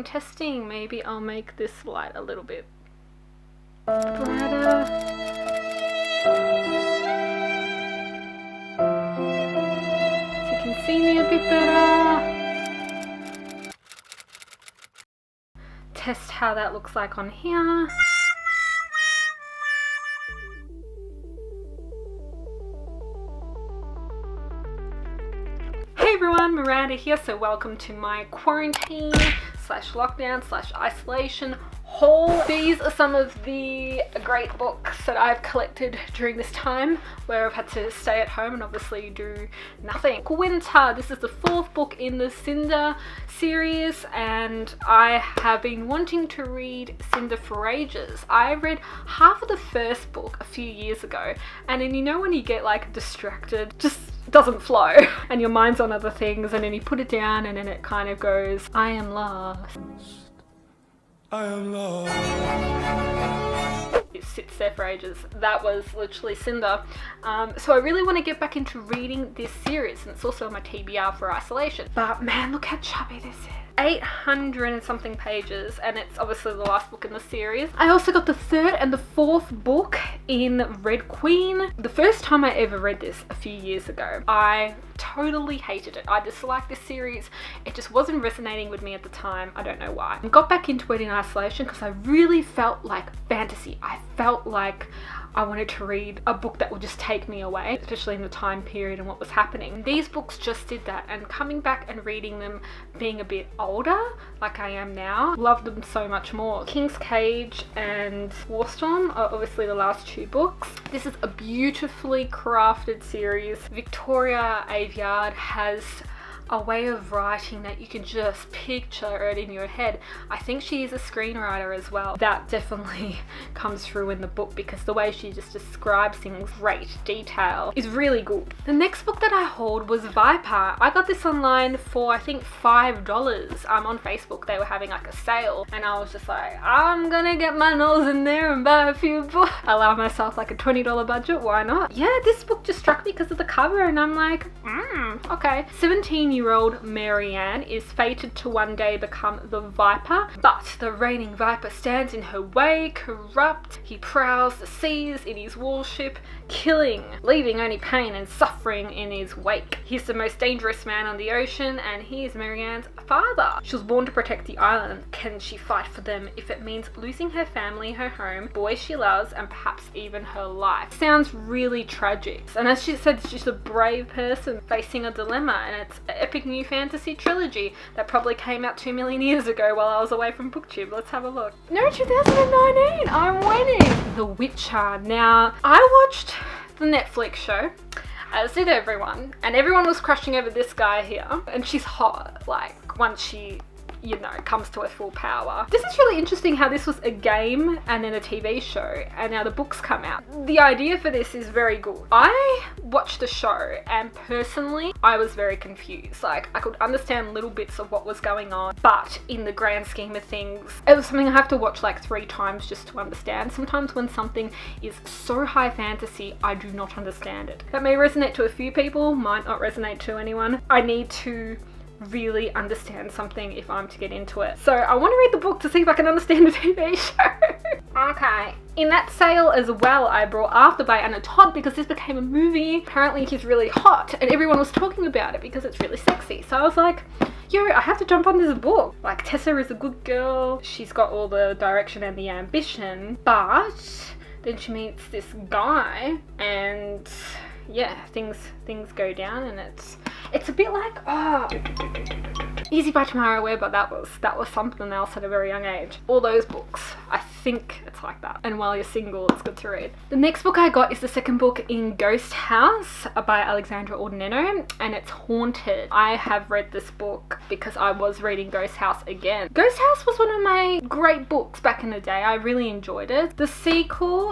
testing. Maybe I'll make this light a little bit brighter. So you can see me a bit better. Test how that looks like on here. Hey everyone, Miranda here, so welcome to my quarantine slash lockdown slash isolation haul. These are some of the great books that I've collected during this time where I've had to stay at home and obviously do nothing. Winter, this is the 4th book in the Cinder series, and I have been wanting to read Cinder for ages. I read half of the first book a few years ago, and then you know when you get like distracted, just doesn't flow and your mind's on other things, and then you put it down and then it kind of goes, I am lost. I am lost. It sits there for ages. That was literally Cinder. So I really want to get back into reading this series, and it's also my TBR for isolation. But man, look how chubby this is. 800 and something pages, and it's obviously the last book in the series. I also got the 3rd and the 4th book in Red Queen. The first time I ever read this a few years ago, I totally hated it. I disliked this series. It just wasn't resonating with me at the time. I don't know why. I got back into it in isolation because I really felt like fantasy. I felt like I wanted to read a book that would just take me away, especially in the time period and what was happening. These books just did that, and coming back and reading them being a bit older, like I am now, love them so much more. King's Cage and Warstorm are obviously the last 2 books. This is a beautifully crafted series. Victoria Aveyard has a way of writing that you can just picture it in your head. I think she is a screenwriter as well. That definitely comes through in the book because the way she just describes things, great detail, is really good. The next book that I hauled was Viper. I got this online for I think $5. On Facebook they were having like a sale, and I was just like, I'm gonna get my nose in there and buy a few books. Allow myself like a $20 budget, why not? Yeah, this book just struck me because of the cover, and I'm like, okay. 17-year-old Marianne is fated to one day become the Viper, but the reigning Viper stands in her way. Corrupt, he prowls the seas in his warship, killing, leaving only pain and suffering in his wake. He's the most dangerous man on the ocean, and he is Marianne's father. She was born to protect the island. Can she fight for them if it means losing her family, her home, boys she loves, and perhaps even her life? Sounds really tragic. And as she said, she's a brave person facing a dilemma, and it's an epic new fantasy trilogy that probably came out 2 million years ago while I was away from BookTube. Let's have a look. No, 2019! I'm winning! The Witcher. Now, I watched the Netflix show, as did everyone, and everyone was crushing over this guy here, and she's hot, like, once she, you know, comes to her full power. This is really interesting how this was a game and then a TV show, and now the books come out. The idea for this is very good. I watched the show, and personally, I was very confused. Like, I could understand little bits of what was going on, but in the grand scheme of things, it was something I have to watch like 3 times just to understand. Sometimes when something is so high fantasy, I do not understand it. That may resonate to a few people, might not resonate to anyone. I need to really understand something if I'm to get into it. So I want to read the book to see if I can understand the TV show. Okay. In that sale as well, I brought After by Anna Todd because this became a movie. Apparently he's really hot and everyone was talking about it because it's really sexy. So I was like, yo, I have to jump on this book. Like, Tessa is a good girl. She's got all the direction and the ambition, but then she meets this guy and yeah, things go down, and it's a bit like, Easy by Tamara Webb, but that was something else at a very young age. All those books, I think it's like that. And while you're single, it's good to read. The next book I got is the 2nd book in Ghost House by Alexandra Ordinero, and it's Haunted. I have read this book because I was reading Ghost House again. Ghost House was one of my great books back in the day. I really enjoyed it. The sequel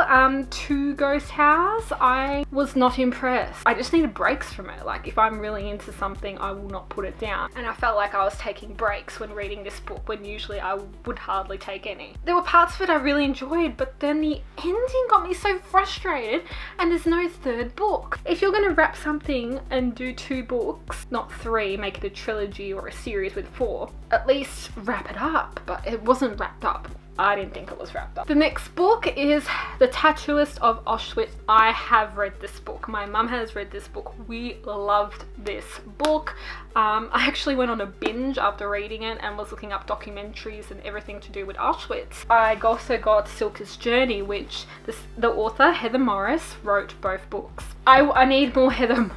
to Ghost House, I was not impressed. I just needed breaks from it. Like, if I'm really into is something, I will not put it down. And I felt like I was taking breaks when reading this book, when usually I would hardly take any. There were parts of it I really enjoyed, but then the ending got me so frustrated, and there's no third book. If you're going to wrap something and do 2 books, not 3, make it a trilogy or a series with 4, at least wrap it up. But it wasn't wrapped up. I didn't think it was wrapped up. The next book is The Tattooist of Auschwitz. I have read this book. My mum has read this book. We loved this book. I actually went on a binge after reading it and was looking up documentaries and everything to do with Auschwitz. I also got Silke's Journey, which the author, Heather Morris, wrote both books. I need more Heather...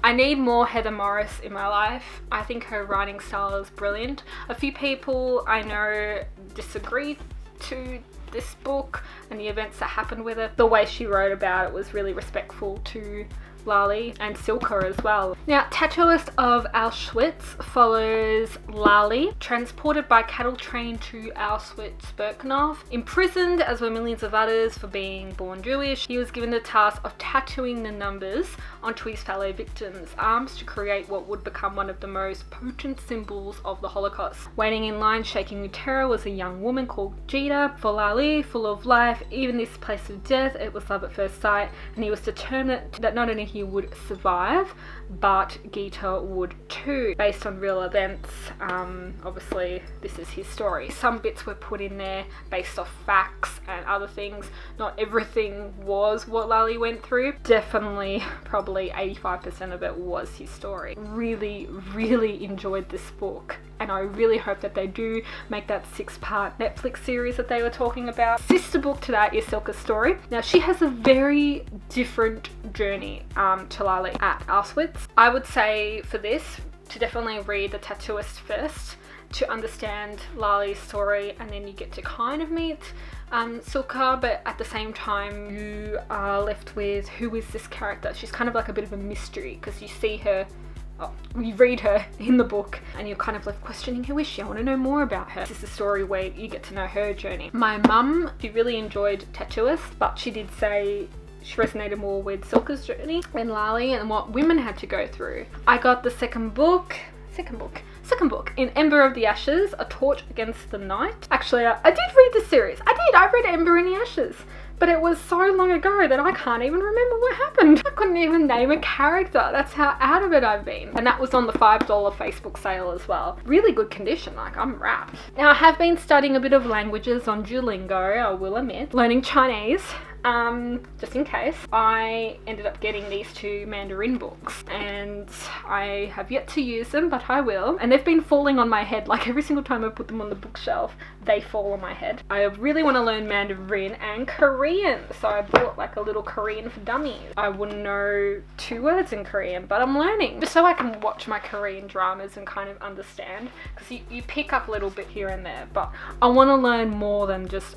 I need more Heather Morris in my life. I think her writing style is brilliant. A few people I know disagree to this book and the events that happened with it. The way she wrote about it was really respectful to Lali and Silke as well. Now, Tattooist of Auschwitz follows Lali, transported by cattle train to Auschwitz-Birkenau. Imprisoned, as were millions of others, for being born Jewish, he was given the task of tattooing the numbers onto his fellow victims' arms to create what would become one of the most potent symbols of the Holocaust. Waiting in line, shaking with terror, was a young woman called Gita. For Lali, full of life, even this place of death, it was love at first sight, and he was determined that not only he would survive, but Gita would too, based on real events. Obviously this is his story. Some bits were put in there based off facts and other things. Not everything was what Lali went through. Definitely, probably 85% of it was his story. Really, really enjoyed this book, and I really hope that they do make that 6-part Netflix series that they were talking about. Sister book to that is Silke's story. Now, she has a very different journey to Lali at Auschwitz. I would say for this to definitely read The Tattooist first to understand Lali's story, and then you get to kind of meet Silke, but at the same time you are left with, who is this character? She's kind of like a bit of a mystery, because you see her, you read her in the book and you're kind of left questioning, who is she? I want to know more about her. This is a story where you get to know her journey. My mum, she really enjoyed Tattooist, but she did say she resonated more with Silke's journey and Lali and what women had to go through. I got the second book, In Ember of the Ashes, A Torch Against the Night. Actually, I did read the series. I read Ember in the Ashes, but it was so long ago that I can't even remember what happened. I couldn't even name a character. That's how out of it I've been. And that was on the $5 Facebook sale as well. Really good condition, like I'm wrapped. Now, I have been studying a bit of languages on Duolingo, I will admit. Learning Chinese. Just in case. I ended up getting these 2 Mandarin books, and I have yet to use them, but I will. And they've been falling on my head, like every single time I put them on the bookshelf, they fall on my head. I really want to learn Mandarin and Korean, so I bought like a little Korean for dummies. I wouldn't know 2 words in Korean, but I'm learning, just so I can watch my Korean dramas and kind of understand, because you pick up a little bit here and there, but I want to learn more than just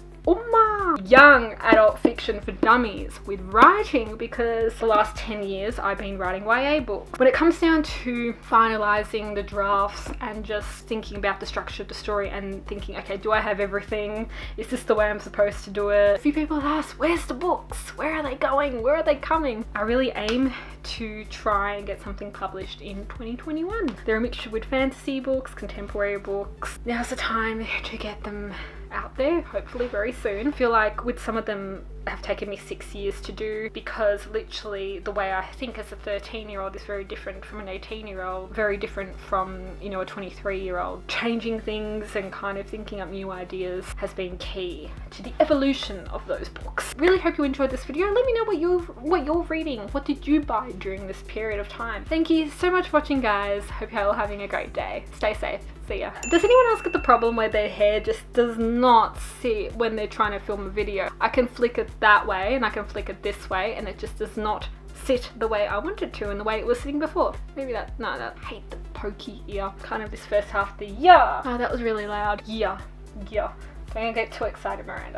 young adult fiction for dummies with writing, because the last 10 years I've been writing YA books. When it comes down to finalizing the drafts and just thinking about the structure of the story and thinking, okay, do I have everything? Is this the way I'm supposed to do it? A few people have asked, where's the books? Where are they going? Where are they coming? I really aim to try and get something published in 2021. They're a mixture with fantasy books, contemporary books. Now's the time to get them out there, hopefully very soon. I feel like with some of them have taken me 6 years to do, because literally the way I think as a 13-year-old is very different from an 18-year-old, very different from, you know, a 23-year-old. Changing things and kind of thinking up new ideas has been key to the evolution of those books. Really hope you enjoyed this video. Let me know what you're reading. What did you buy during this period of time? Thank you so much for watching, guys. Hope you're all having a great day. Stay safe. See ya. Does anyone else get the problem where their hair just does not sit when they're trying to film a video? I can flick it that way and I can flick it this way, and it just does not sit the way I want it to and the way it was sitting before. Maybe I hate the pokey ear. Kind of this first half, the yeah. Oh, that was really loud. Yeah. Don't get too excited, Miranda.